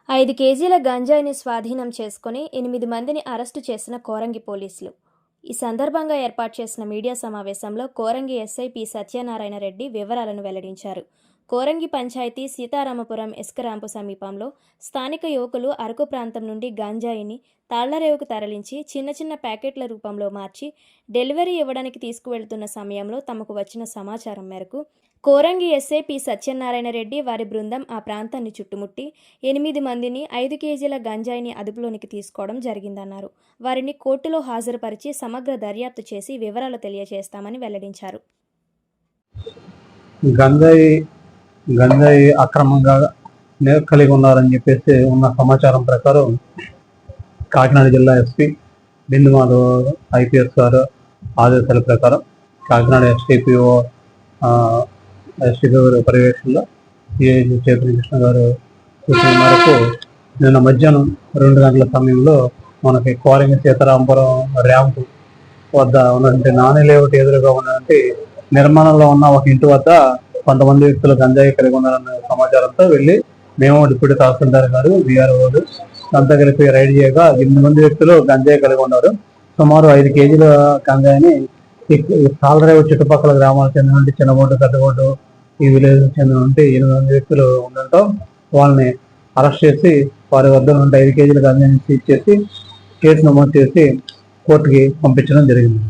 5 కేజీల గంజాయిని స్వాధీనం చేసుకుని 8 మందిని అరెస్టు చేసిన కోరంగి పోలీసులు. ఈ సందర్భంగా ఏర్పాటు చేసిన మీడియా సమావేశంలో కోరంగి ఎస్ఐ పి సత్యనారాయణ రెడ్డి వివరాలను వెల్లడించారు. కోరంగి పంచాయతీ సీతారామపురం ఇసుకరాంపు సమీపంలో స్థానిక యువకులు అరకు ప్రాంతం నుండి గంజాయిని తాళ్లరేవుకు తరలించి చిన్న చిన్న ప్యాకెట్ల రూపంలో మార్చి డెలివరీ ఇవ్వడానికి తీసుకువెళ్తున్న సమయంలో తమకు వచ్చిన సమాచారం మేరకు కోరంగి ఎస్ఐ పి సత్యనారాయణ రెడ్డి వారి బృందం ఆ ప్రాంతాన్ని చుట్టుముట్టి 8 మందిని 5 కేజీల గంజాయిని అదుపులోనికి తీసుకోవడం జరిగిందన్నారు. వారిని కోర్టులో హాజరుపరిచి సమగ్ర దర్యాప్తు చేసి వివరాలు తెలియజేస్తామని వెల్లడించారు. గంజాయి అక్రమంగా కలిగి ఉన్నారని చెప్పేసి ఉన్న సమాచారం ప్రకారం కాకినాడ జిల్లా ఎస్పీ బిందు మాధవ్ ఐపీఎస్ గారు ఆదేశాల ప్రకారం కాకినాడ ఎస్టీపీఓ గారి పర్యవేక్షణలో ఏఐజీ చేతుల కృష్ణ గారు సూచన మేరకు నిన్న మధ్యాహ్నం 2 గంటల సమయంలో మనకి కోరంగి సీతారామపురం ర్యాంపు వద్ద ఉన్నటువంటి నాని లేఅవుట్ ఎదురుగా ఉన్నటువంటి నిర్మాణంలో ఉన్న ఒక ఇంటి వద్ద కొంతమంది వ్యక్తులు గంజాయి కలిగి ఉన్నారన్న సమాచారంతో వెళ్ళి మేము డిప్యూటీ తహసీల్దార్ గారు విఆర్ఓలు అంతా కలిపి రైడ్ చేయగా 8 మంది వ్యక్తులు గంజాయి కలిగి ఉన్నారు. సుమారు 5 కేజీల గంజాయిని తాళ్లరేవు చుట్టుపక్కల గ్రామాలకు చెందినటువంటి చిన్నబోటు పెద్దబోటు ఈ విలేజ్ చెందినటువంటి 8 మంది వ్యక్తులు ఉండటం వాళ్ళని అరెస్ట్ చేసి వారి వద్ద నుండి 5 కేజీల గంజాయిని సీజ్ చేసి కేసు నమోదు చేసి కోర్టుకి పంపించడం జరిగింది.